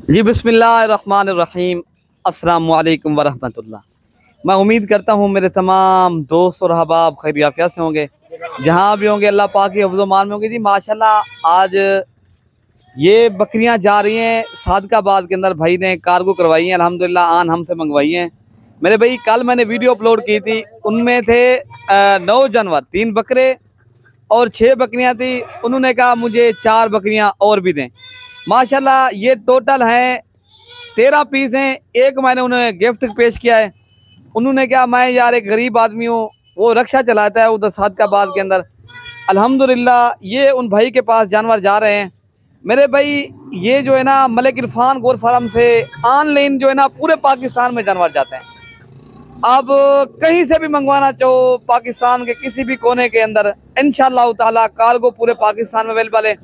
जी बिस्मिल्लाहिर्रहमानिर्रहीम। अस्सलामु अलैकुम वरहमतुल्लाह। मैं उम्मीद करता हूँ मेरे तमाम दोस्त और अहबाब खैर याफिया से होंगे, जहाँ भी होंगे अल्लाह पाक की हिफ्ज़-ओ-मान में होंगे। जी माशाल्लाह आज ये बकरियाँ जा रही हैं सादकाबाद के अंदर। भाई ने कार्गो करवाई हैं अल्हम्दुलिल्लाह, आन हमसे मंगवाई हैं। मेरे भाई कल मैंने वीडियो अपलोड की थी, उनमें थे 9 जानवर, 3 बकरे और 6 बकरियाँ थी। उन्होंने कहा मुझे 4 बकरियाँ और भी दें। माशाल्लाह ये टोटल हैं 13 पीस हैं। एक मैंने उन्हें गिफ्ट पेश किया है। उन्होंने कहा मैं यार एक गरीब आदमी हूँ, वो रक्षा चलाता है उधर सादकाबाद के अंदर। अल्हम्दुलिल्लाह ये उन भाई के पास जानवर जा रहे हैं। मेरे भाई ये जो है ना मलिक इरफान गोर फार्म से ऑनलाइन जो है ना पूरे पाकिस्तान में जानवर जाते हैं। अब कहीं से भी मंगवाना चाहो पाकिस्तान के किसी भी कोने के अंदर, इंशाअल्लाह ताला कार्गो पूरे पाकिस्तान में अवेलेबल है।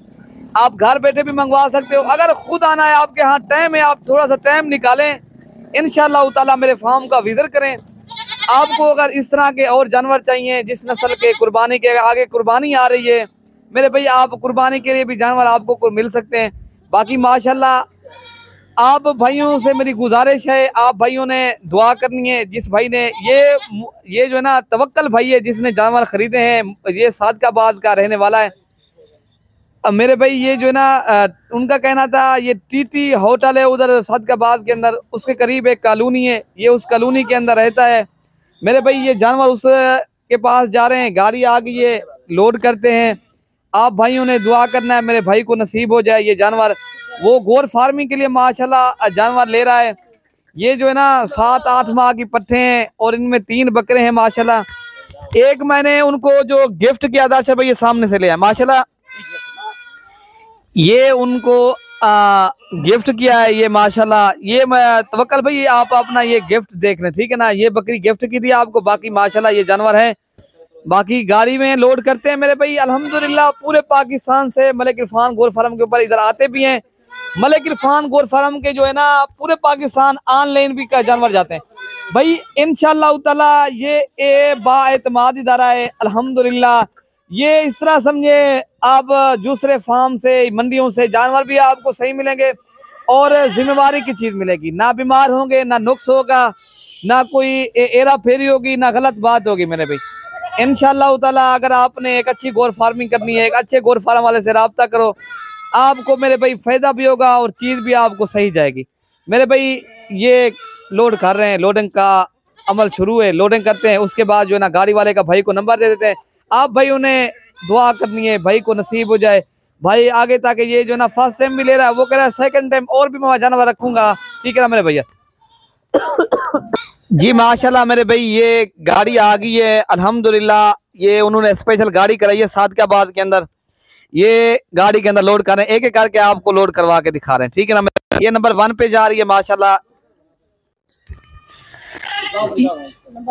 आप घर बैठे भी मंगवा सकते हो। अगर खुद आना है, आपके यहाँ टाइम है, आप थोड़ा सा टाइम निकालें, इंशाअल्लाह ताला मेरे फार्म का विजिट करें। आपको अगर इस तरह के और जानवर चाहिए जिस नस्ल के कुर्बानी के आगे कुर्बानी आ रही है, मेरे भाई आप कुर्बानी के लिए भी जानवर आपको मिल सकते हैं। बाकी माशाल्लाह आप भाइयों से मेरी गुजारिश है, आप भाइयों ने दुआ करनी है। जिस भाई ने ये जो है ना तवक्कल भाई है, जिसने जानवर खरीदे हैं, ये सादकाबाद का रहने वाला है। अब मेरे भाई ये जो है ना उनका कहना था ये टीटी होटल है उधर सादकाबाद के अंदर, उसके करीब एक कॉलोनी है, ये उस कॉलोनी के अंदर रहता है। मेरे भाई ये जानवर उस के पास जा रहे हैं, गाड़ी आ गई है, लोड करते हैं। आप भाइयों ने दुआ करना है मेरे भाई को नसीब हो जाए ये जानवर। वो गोर फार्मिंग के लिए माशाल्लाह जानवर ले रहा है। ये जो है ना 7-8 माह की पट्ठे हैं और इनमें 3 बकरे हैं माशाल्लाह। एक मैंने उनको जो गिफ्ट किया था, अच्छा भाई ये सामने से ले आए माशाल्लाह, ये उनको गिफ्ट किया है ये माशाल्लाह। ये मैं तवक्कल भाई आप अपना ये गिफ्ट देख लें, ठीक है ना। ये बकरी गिफ्ट की थी आपको। बाकी माशाल्लाह ये जानवर है, बाकी गाड़ी में लोड करते हैं मेरे भाई। अल्हम्दुलिल्लाह पूरे पाकिस्तान से मलिक इरफान गोर फार्म के ऊपर इधर आते भी हैं। मलिक इरफान गोर फार्म के जो है ना पूरे पाकिस्तान ऑनलाइन भी का जानवर जाते हैं भाई। इंशाअल्लाह ताला ये बाएतमाद इदारा है अल्हम्दुलिल्लाह। ये इस तरह समझे आप दूसरे फार्म से मंडियों से जानवर भी आपको सही मिलेंगे और जिम्मेवारी की चीज मिलेगी। ना बीमार होंगे, ना नुक्स होगा, ना कोई एरा फेरी होगी, ना गलत बात होगी मेरे भाई। इंशाअल्लाह ताला अगर आपने एक अच्छी गोर फार्मिंग करनी है, एक अच्छे गोर फार्म वाले से रब्ता करो, आपको मेरे भाई फायदा भी होगा और चीज भी आपको सही जाएगी। मेरे भाई ये लोड कर रहे हैं, लोडिंग का अमल शुरू है, लोडिंग करते हैं, उसके बाद जो है ना गाड़ी वाले का भाई को नंबर दे देते हैं। आप भाई उन्हें दुआ करनी है भाई को नसीब हो जाए। भाई आगे ताकि ये जो ना फर्स्ट टाइम भी ले रहा है, वो कह रहा है सेकंड टाइम और भी मैं जानवर रखूंगा, ठीक है ना मेरे भैया। जी माशाल्लाह मेरे भाई ये गाड़ी आ गई है अल्हम्दुलिल्लाह। ये उन्होंने स्पेशल गाड़ी कराई है सादकाबाद के अंदर। ये गाड़ी के अंदर लोड कर रहे हैं, एक एक करके आपको लोड करवा के दिखा रहे हैं, ठीक है ना। ये नंबर 1 पे जा रही है माशाल्लाह।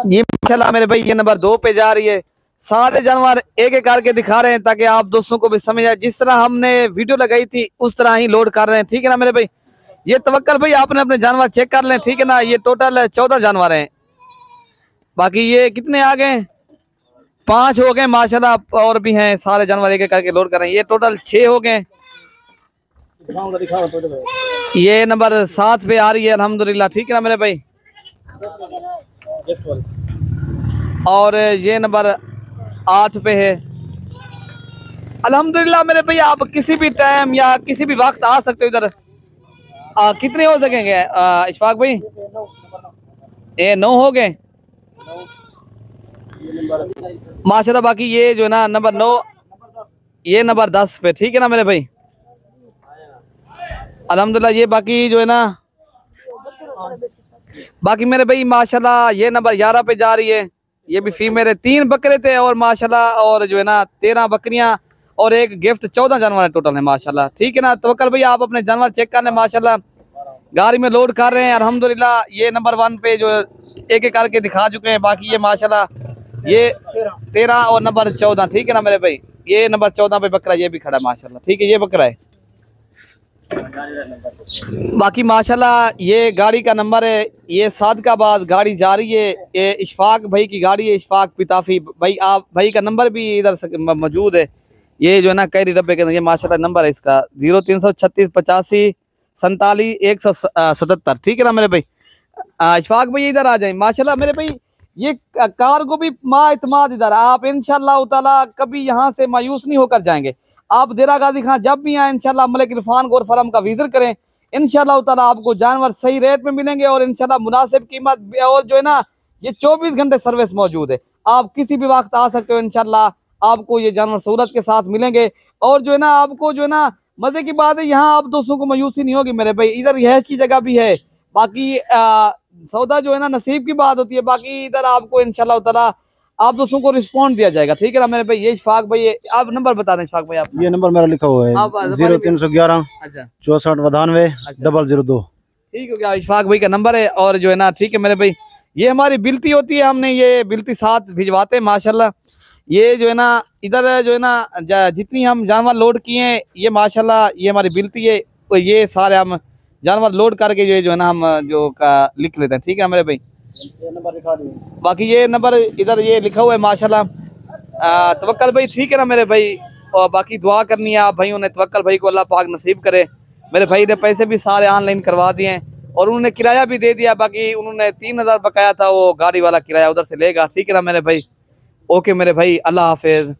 ये माशाल्लाह मेरे भाई ये नंबर 2 पे जा रही है। सारे जानवर एक एक करके दिखा रहे हैं ताकि आप दोस्तों को भी समझ आए। जिस तरह हमने वीडियो लगाई थी उस तरह ही लोड कर रहे हैं, ठीक है ना मेरे भाई। ये तवक्कल भाई आपने अपने जानवर चेक कर लें, ठीक है ना। ये टोटल 14 जानवर हैं। बाकी ये कितने आ गए, 5 हो गए माशाल्लाह, और भी हैं सारे जानवर एक एक करके लोड कर रहे हैं। ये टोटल 6 हो गए। ये नंबर 7 पे आ रही है अल्हम्दुलिल्लाह, ठीक है ना मेरे भाई। और ये नंबर 8 पे है अल्हम्दुलिल्लाह मेरे भाई। आप किसी भी टाइम या किसी भी वक्त आ सकते हो इधर। कितने हो सकेंगे इशफाक भाई? ये 9 हो गए माशाल्लाह। बाकी ये जो है ना नंबर 9, ये नंबर 10 पे, ठीक है ना मेरे भाई अल्हम्दुलिल्लाह। ये बाकी जो है ना बाकी मेरे भाई माशाल्लाह ये नंबर 11 पे जा रही है। ये भी फीमेल है। 3 बकरे थे और माशाल्लाह, और जो है ना 13 बकरियां और एक गिफ्ट, 14 जानवर टोटल है माशाल्लाह, ठीक है ना। तवक्कल भाई आप अपने जानवर चेक कर लें माशाल्लाह। गाड़ी में लोड कर रहे हैं अल्हम्दुलिल्लाह। ये नंबर 1 पे जो एक एक करके दिखा चुके हैं। बाकी ये माशाल्लाह ये 13 और नंबर 14, ठीक है ना मेरे भाई। ये नंबर 14 पे बकरा ये भी खड़ा माशाल्लाह, ठीक है, ये बकरा है। बाकी माशाल्लाह ये गाड़ी का नंबर है। ये सादकाबाद गाड़ी जा रही है, ये इशफाक भाई की गाड़ी है, इशफाक पिताफी भाई। आप भाई का नंबर भी इधर मौजूद है। ये जो है ना कैरी डब्बे के अंदर ये माशाल्लाह नंबर है इसका 0336 85 47 177। ठीक है ना मेरे भाई। इशफाक भाई इधर आ जाए माशाल्लाह मेरे भाई। ये कार को भी माइतमाद इधर आप इंशाल्लाह ताला कभी यहाँ से मायूस नहीं होकर जाएंगे। आप देरा गाजी खां जब भी आए इंशाल्लाह मलिक इरफान गौर फार्म का विजिट करें। इंशाल्लाह ताला आपको जानवर सही रेट में मिलेंगे और इंशाल्लाह मुनासिब कीमत। और जो है ना ये 24 घंटे सर्विस मौजूद है। आप किसी भी वक्त आ सकते हो इंशाल्लाह आपको ये जानवर सहूलत के साथ मिलेंगे। और जो है ना आपको जो है ना मजे की बात है यहाँ आप दोस्तों को मायूसी नहीं होगी मेरे भाई। इधर रिहाइश की जगह भी है। बाकी सौदा जो है ना नसीब की बात होती है। बाकी इधर आपको इंशाल्लाह ताला आप दोस्तों को रिस्पॉन्ड दिया जाएगा। ठीक है ना मेरे भाई। ये इशफाक भाई आप नंबर बता दें इशफाक भाई। आप ये नंबर मेरा लिखा हुआ है 0311 अच्छा 64 92 002। ठीक हो गया इशफाक भाई का नंबर है। और जो है ना ठीक है मेरे भाई ये हमारी बिल्टी होती है। हमने ये बिल्टी साथ भिजवाते हैं माशाल्लाह। ये जो है ना इधर जो है ना जितनी हम जानवर लोड किए हैं ये माशाल्लाह ये हमारी बिल्टी है। और ये सारे हम जानवर लोड करके जो है ना हम जो लिख लेते हैं। ठीक है मेरे भाई। ये नंबर लिखा दिए। बाकी ये नंबर इधर ये लिखा हुआ है माशाल्लाह। तवक्कल भाई ठीक है ना मेरे भाई। और बाकी दुआ करनी है आप भाइयों ने तवक्कल भाई को अल्लाह पाक नसीब करे। मेरे भाई ने पैसे भी सारे ऑनलाइन करवा दिए हैं और उन्होंने किराया भी दे दिया। बाकी उन्होंने 3000 बकाया था वो गाड़ी वाला किराया उधर से लेगा। ठीक है ना मेरे भाई। ओके मेरे भाई अल्लाह हाफिज।